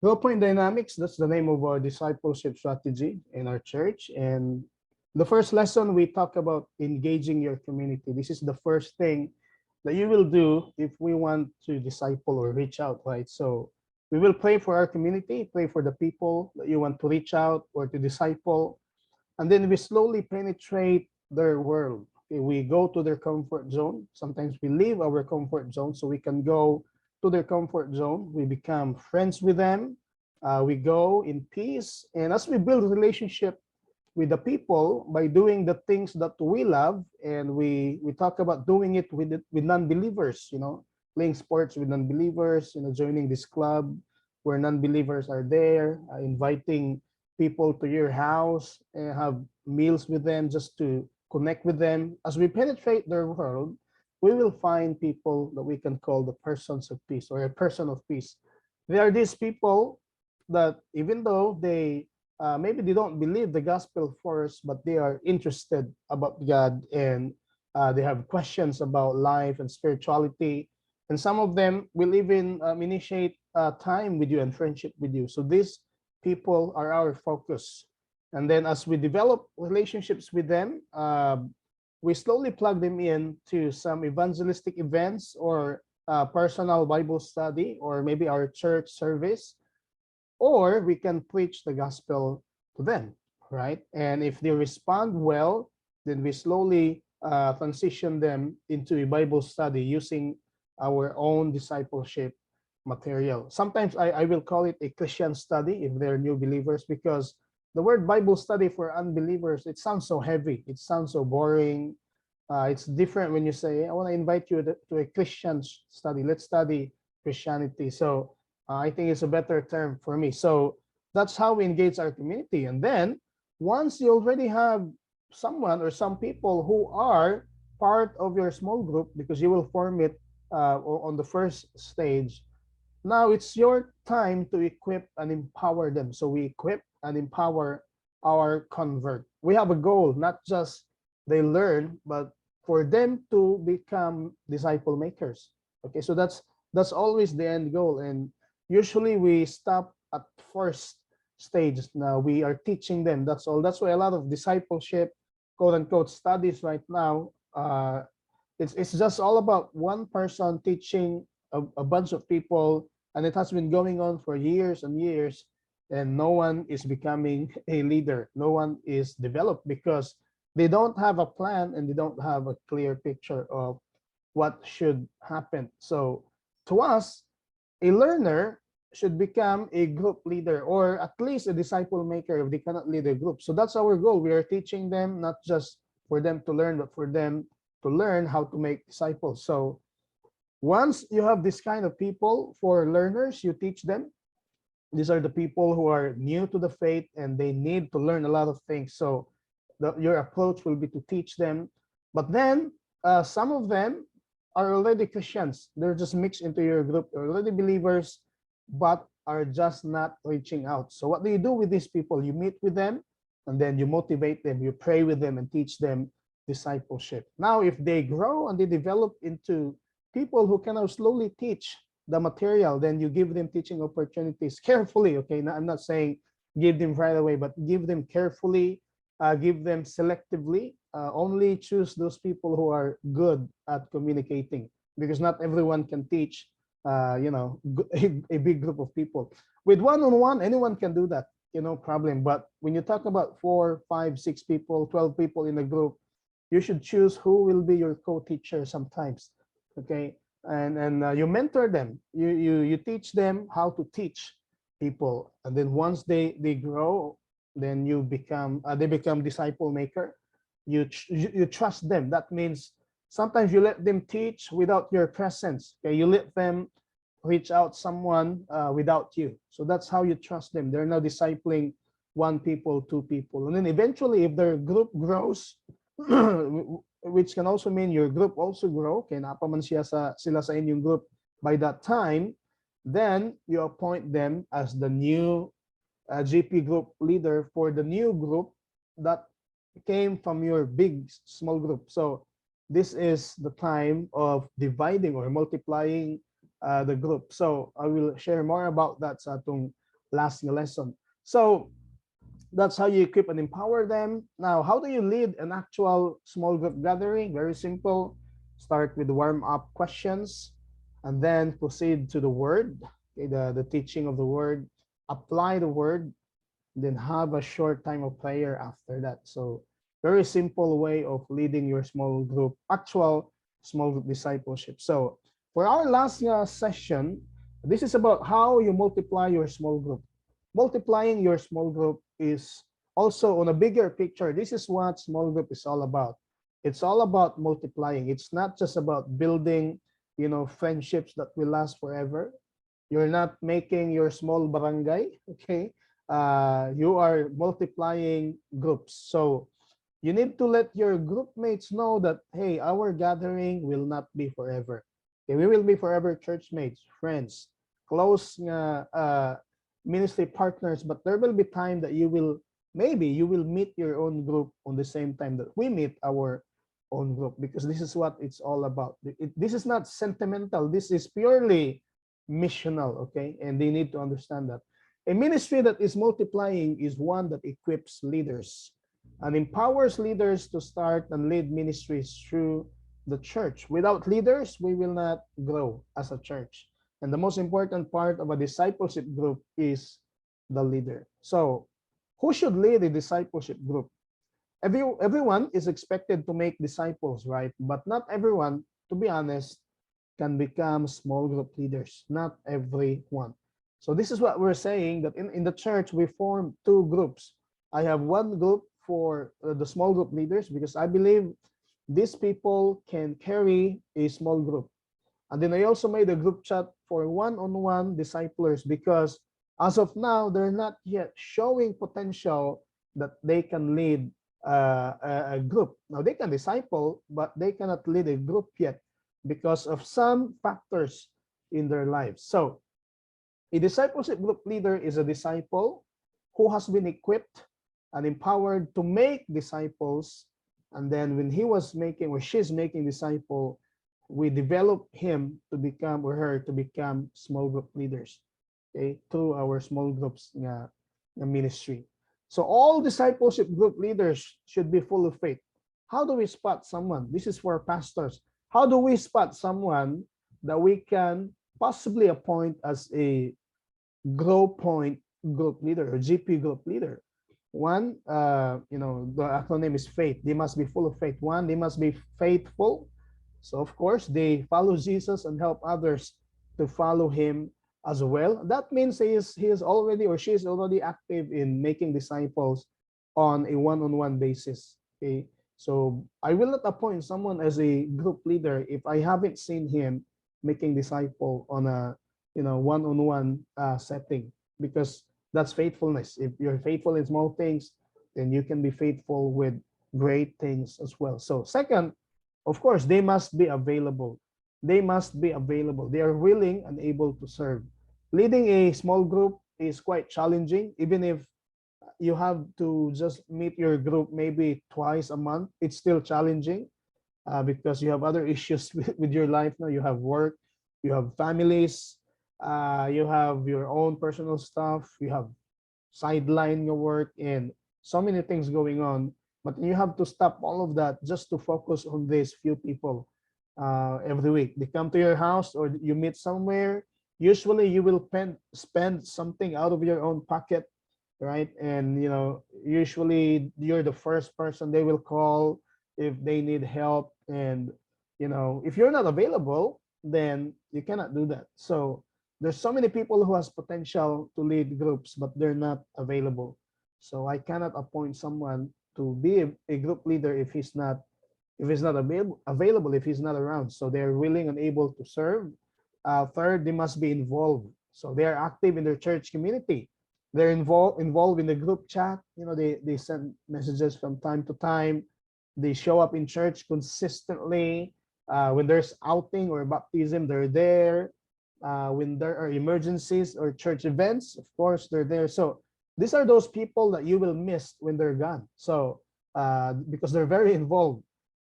Growth Point Dynamics, that's the name of our discipleship strategy in our church. And the first lesson, we talk about engaging your community. This is the first thing that you will do if we want to disciple or reach out, right? So we will pray for our community, pray for the people that you want to reach out or to disciple. And then we slowly penetrate their world. Okay, we go to their comfort zone. Sometimes we leave our comfort zone so we can go to their comfort zone. We become friends with them. We go in peace. And as we build a relationship with the people by doing the things that we love, and we talk about doing it with non-believers, playing sports with non-believers, joining this club where non-believers are there, inviting people to your house and have meals with them just to connect with them. As we penetrate their world, we will find people that we can call the persons of peace or a person of peace. They are these people that even though maybe they don't believe the gospel first, but they are interested about God, and they have questions about life and spirituality. And some of them will even initiate time with you and friendship with you. So these people are our focus. And then as we develop relationships with them, we slowly plug them in to some evangelistic events or personal Bible study, or maybe our church service, or we can preach the gospel to them, right? And if they respond well, then we slowly transition them into a Bible study using our own discipleship material. Sometimes I will call it a Christian study if they're new believers, because the word Bible study for unbelievers, it sounds so heavy. It sounds so boring. It's different when you say, I want to invite you to a Christian study. Let's study Christianity. So I think it's a better term for me. So that's how we engage our community. And then once you already have someone or some people who are part of your small group, because you will form it on the first stage, now it's your time to equip and empower them. So we equip and empower our convert. We have a goal, not just they learn, but for them to become disciple makers. Okay, so that's always the end goal. And usually we stop at first stage. Now we are teaching them. That's all. That's why a lot of discipleship, quote unquote, studies right now, it's just all about one person teaching a bunch of people, and it has been going on for years and years, and no one is becoming a leader. No one is developed because they don't have a plan and they don't have a clear picture of what should happen. So to us, a learner should become a group leader, or at least a disciple maker if they cannot lead a group. So that's our goal. We are teaching them not just for them to learn, but for them to learn how to make disciples. So once you have this kind of people, for learners, you teach them. These are the people who are new to the faith and they need to learn a lot of things. So your approach will be to teach them. But then some of them are already Christians. They're just mixed into your group. They're already believers, but are just not reaching out. So what do you do with these people? You meet with them, and then you motivate them, you pray with them, and teach them discipleship. Now, if they grow and they develop into people who can now slowly teach the material, then you give them teaching opportunities carefully. Okay, now, I'm not saying give them right away, but give them carefully, give them selectively. Only choose those people who are good at communicating, because not everyone can teach a big group of people. With one-on-one, anyone can do that, no problem. But when you talk about 4, 5, 6 people, 12 people in a group, you should choose who will be your co-teacher sometimes. Okay, and you mentor them. You teach them how to teach people, and then once they grow, then they become disciple maker. You trust them. That means sometimes you let them teach without your presence. Okay, you let them reach out someone without you. So that's how you trust them. They're now discipling 1 people, 2 people, and then eventually, if their group grows, which can also mean your group also grow, kaya napaman sila sa inyong group by that time, then you appoint them as the new GP group leader for the new group that came from your big small group. So this is the time of dividing or multiplying the group. So I will share more about that sa atong last lesson. So that's how you equip and empower them. Now, how do you lead an actual small group gathering? Very simple. Start with warm up questions and then proceed to the word, okay, the teaching of the word, apply the word, then have a short time of prayer after that. So very simple way of leading your small group, actual small group discipleship. So for our last session, this is about how you multiply your small group. Multiplying your small group is also on a bigger picture. This is what small group is all about. It's all about multiplying. It's not just about building, friendships that will last forever. You're not making your small barangay, okay? You are multiplying groups. So you need to let your group mates know that, hey, our gathering will not be forever. Okay, we will be forever church mates, friends, close ministry partners, but there will be time that maybe you will meet your own group on the same time that we meet our own group, because this is what it's all about. This is not sentimental. This is purely missional, okay? And they need to understand that. A ministry that is multiplying is one that equips leaders and empowers leaders to start and lead ministries through the church. Without leaders, we will not grow as a church. And the most important part of a discipleship group is the leader. So, who should lead a discipleship group? Everyone is expected to make disciples, right? But not everyone, to be honest, can become small group leaders. Not everyone. So this is what we're saying, that in the church, we form two groups. I have one group for the small group leaders, because I believe these people can carry a small group. And then I also made a group chat for one-on-one disciplers, because as of now, they're not yet showing potential that they can lead a group. Now, they can disciple, but they cannot lead a group yet because of some factors in their lives. So a discipleship group leader is a disciple who has been equipped and empowered to make disciples. And then when he was making, or she's making disciple, we develop him to become, or her to become, small group leaders, okay, through our small groups ministry. So all discipleship group leaders should be full of faith. How do we spot someone? This is for pastors. How do we spot someone that we can possibly appoint as a Grow Point group leader or GP group leader? One, the acronym is faith. They must be full of faith. One, they must be faithful. So of course, they follow Jesus and help others to follow him as well. That means he is already, or she is already active in making disciples on a one-on-one basis. Okay. So I will not appoint someone as a group leader if I haven't seen him making disciple on a one-on-one setting, because that's faithfulness. If you're faithful in small things, then you can be faithful with great things as well. So second, of course, they must be available. They must be available. They are willing and able to serve. Leading a small group is quite challenging, even if you have to just meet your group maybe twice a month. It's still challenging because you have other issues with your life now. You have work, you have families, you have your own personal stuff, you have sideline your work, and so many things going on. But you have to stop all of that just to focus on these few people every week. They come to your house or you meet somewhere. Usually you will spend something out of your own pocket, right? And usually you're the first person they will call if they need help. And if you're not available, then you cannot do that. So there's so many people who has potential to lead groups, but they're not available. So I cannot appoint someone to be a group leader if he's not available, if he's not around. So they're willing and able to serve. Third, they must be involved. So they are active in their church community. They're involved in the group chat. They send messages from time to time. They show up in church consistently. When there's outing or baptism, they're there. When there are emergencies or church events, of course, they're there. So these are those people that you will miss when they're gone. So because they're very involved.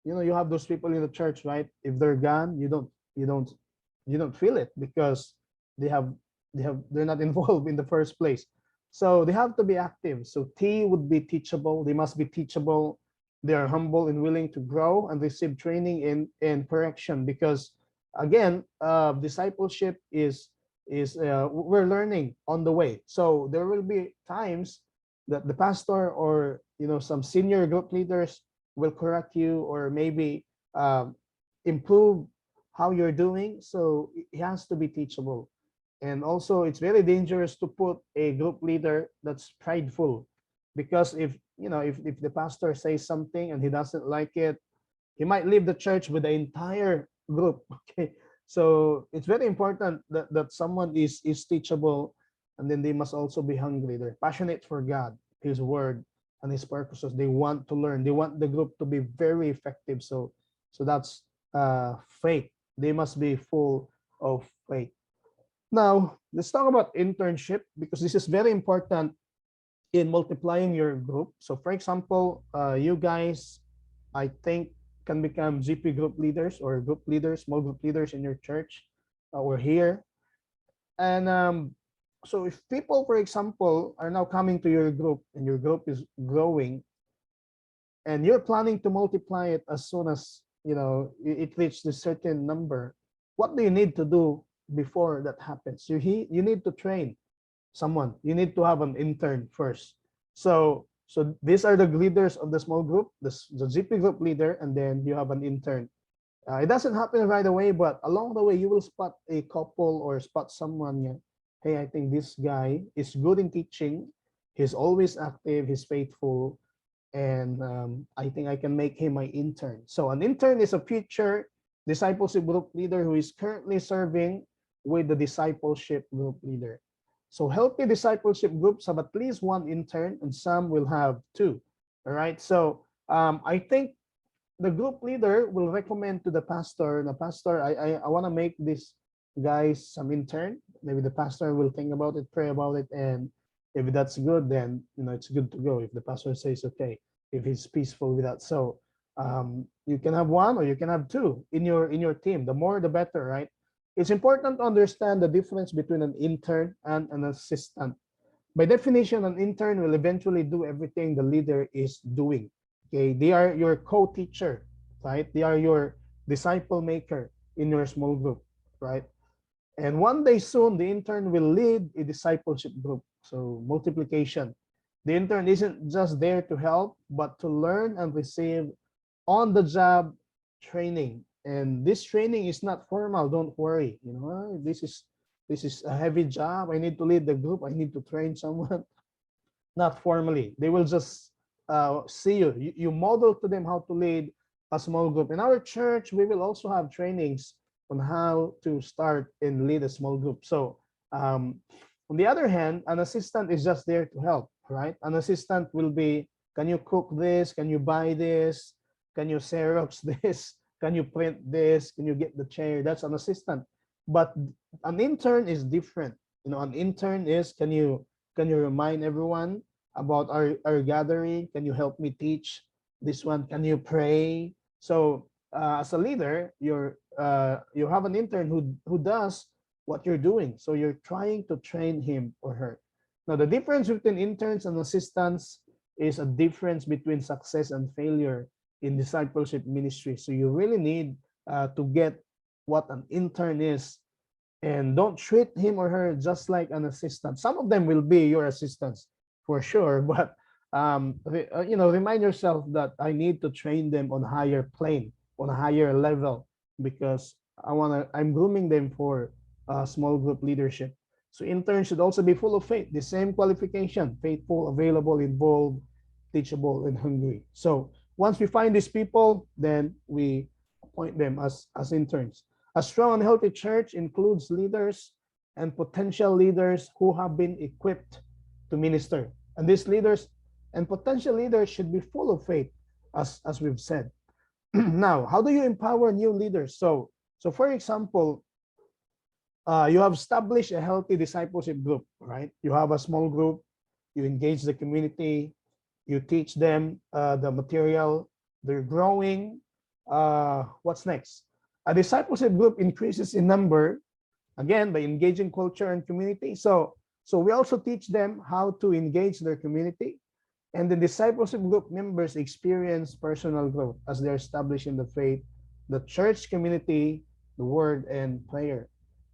You have those people in the church, right? If they're gone, you don't feel it because they they're not involved in the first place. So they have to be active. So T would be teachable. They must be teachable. They are humble and willing to grow and receive training in correction, because again, discipleship is we're learning on the way. So there will be times that the pastor or some senior group leaders will correct you, or maybe um, improve how you're doing. So it has to be teachable. And also, it's very dangerous to put a group leader that's prideful, because if the pastor says something and he doesn't like it, he might leave the church with the entire group. Okay, so it's very important that someone is teachable, and then they must also be hungry. They're passionate for God, His Word, and His purposes. They want to learn. They want the group to be very effective. So that's faith. They must be full of faith. Now, let's talk about internship, because this is very important in multiplying your group. So, for example, you guys, I think, can become GP group leaders or group leaders, small group leaders in your church or here. And so, if people, for example, are now coming to your group and your group is growing, and you're planning to multiply it as soon as it reaches a certain number, what do you need to do before that happens? You need to train someone. You need to have an intern first. So these are the leaders of the small group, the GP group leader, and then you have an intern. It doesn't happen right away, but along the way you will spot a couple or spot someone. Yeah, hey, I think this guy is good in teaching. He's always active. He's faithful, and I think I can make him my intern. So an intern is a future discipleship group leader who is currently serving with the discipleship group leader. So healthy discipleship groups have at least one intern, and some will have two. All right. So I think the group leader will recommend to the pastor, I want to make this guys some intern. Maybe the pastor will think about it, pray about it, and if that's good, then it's good to go. If the pastor says okay, if he's peaceful with that, so you can have one or you can have two in your team. The more, the better, right? It's important to understand the difference between an intern and an assistant. By definition, an intern will eventually do everything the leader is doing. Okay, they are your co-teacher, right? They are your disciple maker in your small group, right? And one day soon, the intern will lead a discipleship group. So multiplication. The intern isn't just there to help, but to learn and receive on-the-job training. And this training is not formal. Don't worry. This is a heavy job. I need to lead the group. I need to train someone. Not formally. They will just see you. You model to them how to lead a small group. In our church, we will also have trainings on how to start and lead a small group. So on the other hand, an assistant is just there to help, right? An assistant will be, can you cook this? Can you buy this? Can you Xerox this? Can you print this? Can you get the chair? That's an assistant. But an intern is different. An intern is, can you remind everyone about our gathering? Can you help me teach this one? Can you pray? So as a leader, you have an intern who does what you're doing. So you're trying to train him or her. Now, the difference between interns and assistants is a difference between success and failure in discipleship ministry. So you really need to get what an intern is, and don't treat him or her just like an assistant. Some of them will be your assistants for sure, but remind yourself that I need to train them on a higher plane, on a higher level, because I'm grooming them for small group leadership. So interns should also be full of faith, the same qualification: faithful, available, involved, teachable, and hungry. So once we find these people, then we appoint them as interns. A strong and healthy church includes leaders and potential leaders who have been equipped to minister. And these leaders and potential leaders should be full of faith, as we've said. Now, how do you empower new leaders? So for example, you have established a healthy discipleship group, right? You have a small group, you engage the community, you teach them the material, they're growing. What's next? A discipleship group increases in number again, by engaging culture and community. So we also teach them how to engage their community, and the discipleship group members experience personal growth as they're established in the faith, the church community, the word, and prayer.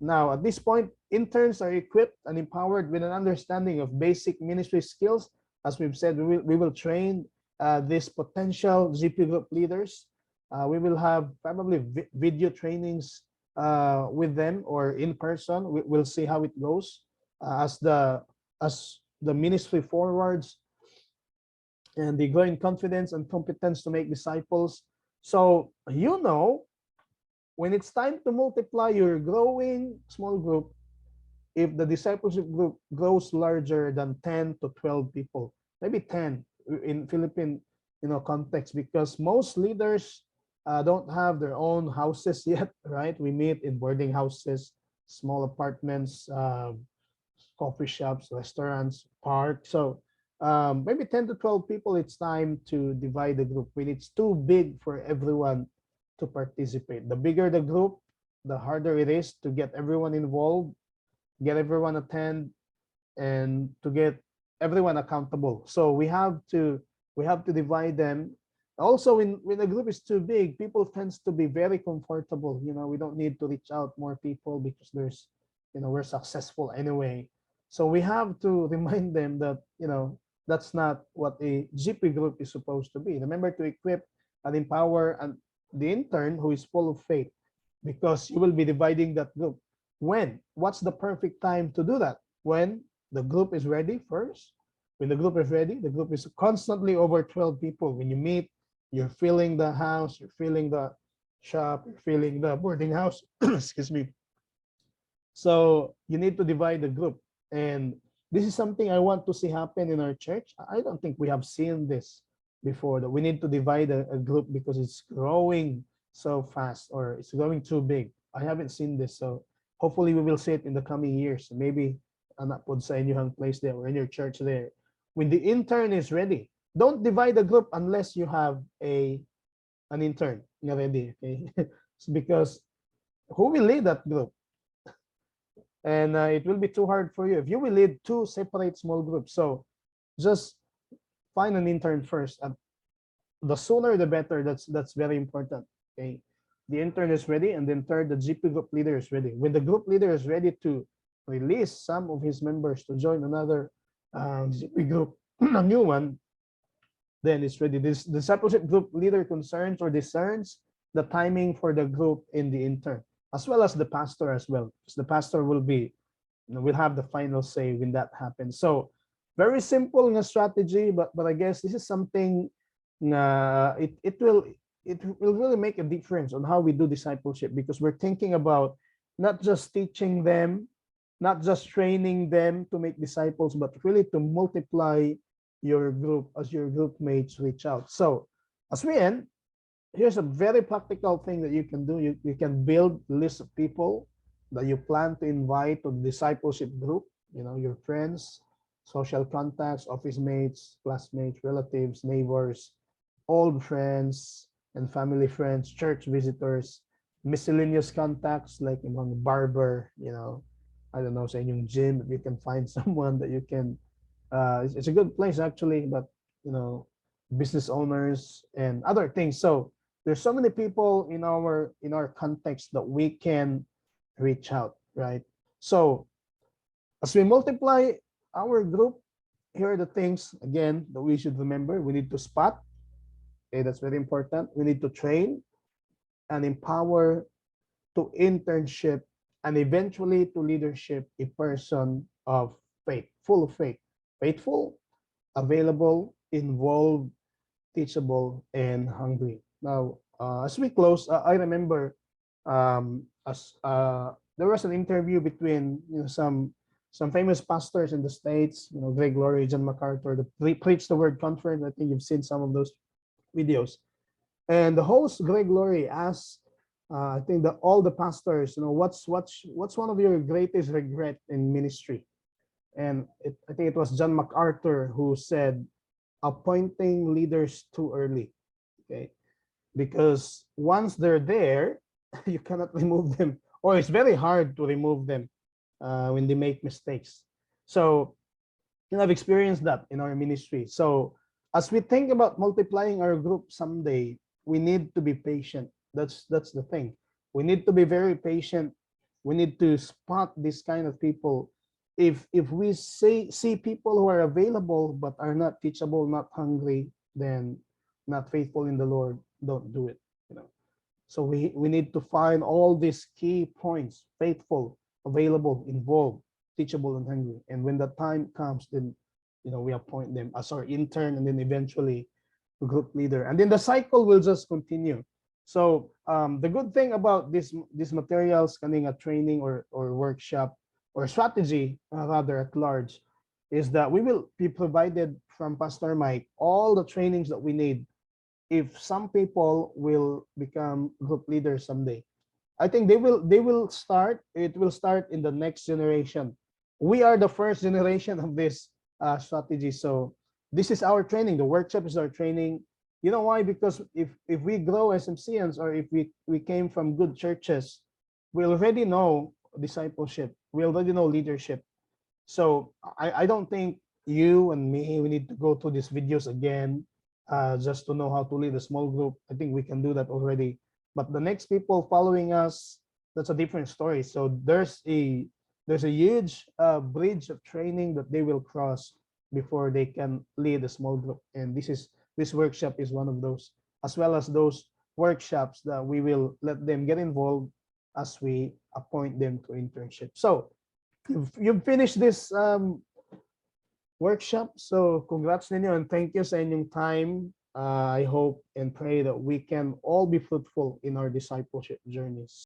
Now, at this point, interns are equipped and empowered with an understanding of basic ministry skills. As we've said, we will train these potential GP group leaders. We will have probably video trainings with them or in person. We'll see how it goes as the ministry forwards, and they grow in confidence and competence to make disciples. So when it's time to multiply your growing small group, if the discipleship group grows larger than 10 to 12 people, maybe 10 in Philippine context, because most leaders don't have their own houses yet, right? We meet in boarding houses, small apartments, coffee shops, restaurants, parks. So maybe 10 to 12 people, it's time to divide the group. When it's too big for everyone to participate, the bigger the group, the harder it is to get everyone involved, get everyone attend, and to get everyone accountable. So we have to divide them. Also, when the group is too big, people tends to be very comfortable. We don't need to reach out more people because we're successful anyway. So we have to remind them that that's not what a GP group is supposed to be. Remember to equip and empower the intern who is full of faith, because you will be dividing that group. What's the perfect time to do that? When the group is ready first. When the group is ready, the group is constantly over 12 people. When you meet, you're filling the house, you're filling the shop, you're filling the boarding house. Excuse me. So you need to divide the group. And this is something I want to see happen in our church. I don't think we have seen this before, that we need to divide a group because it's growing so fast or it's growing too big. I haven't seen this. So hopefully we will see it in the coming years. Maybe anak po sa inyong place there or in your church there. When the intern is ready, don't divide the group unless you have an intern ready. Okay, because who will lead that group? And it will be too hard for you if you will lead two separate small groups. So just find an intern first. The sooner the better. That's very important. Okay, the intern is ready, and then third, the GP group leader is ready. When the group leader is ready to release some of his members to join another GP group, a new one, then it's ready. This discipleship group leader concerns or discerns the timing for the group in the intern, as well as the pastor as well. Because the pastor will have the final say when that happens. So very simple in a strategy, but I guess this is something it will really make a difference on how we do discipleship, because we're thinking about not just teaching them, not just training them to make disciples, but really to multiply your group as your group mates reach out. So as we end, here's a very practical thing that you can do. You can build a list of people that you plan to invite to the discipleship group, your friends, social contacts, office mates, classmates, relatives, neighbors, old friends and family friends, church visitors, miscellaneous contacts like among barber, I don't know, sa inyong gym, if you can find someone that you can, it's a good place actually, but business owners and other things. So there's so many people in our context that we can reach out, right? So as we multiply our group, here are the things again that we should remember. We need to spot. Okay, that's very important. We need to train and empower to internship and eventually to leadership a person of faith, full of faith, faithful, available, involved, teachable, and hungry. Now, as we close, I remember there was an interview between some famous pastors in the States, Greg Laurie, John MacArthur, the Preach the Word conference. I think you've seen some of those videos. And the host, Greg Laurie, asked, I think that all the pastors, what's one of your greatest regret in ministry? And I think it was John MacArthur who said, appointing leaders too early. Okay, because once they're there, you cannot remove them or it's very hard to remove them when they make mistakes. So, I've experienced that in our ministry. So, as we think about multiplying our group someday, we need to be patient. That's the thing. We need to be very patient. We need to spot this kind of people. If we see people who are available but are not teachable, not hungry, then not faithful in the Lord, don't do it. You know. So we need to find all these key points: faithful, available, involved, teachable, and hungry. And when the time comes, then we appoint them as our intern, and then eventually group leader, and then the cycle will just continue. So the good thing about this materials, coming a training or workshop or strategy, rather at large, is that we will be provided from Pastor Mike all the trainings that we need if some people will become group leaders someday. I think they will start. It will start in the next generation. We are the first generation of this strategy. So this is our training. The workshop is our training. You know why? Because if we grow as MCNs, or if we came from good churches, we already know discipleship. We already know leadership. So I don't think you and me, we need to go through these videos again, just to know how to lead a small group. I think we can do that already. But the next people following us, that's a different story. So there's a huge bridge of training that they will cross before they can lead a small group. And this workshop is one of those, as well as those workshops that we will let them get involved as we appoint them to internship. So you've finished this workshop. So congrats ninyo, and thank you sa inyong time. I hope and pray that we can all be fruitful in our discipleship journeys.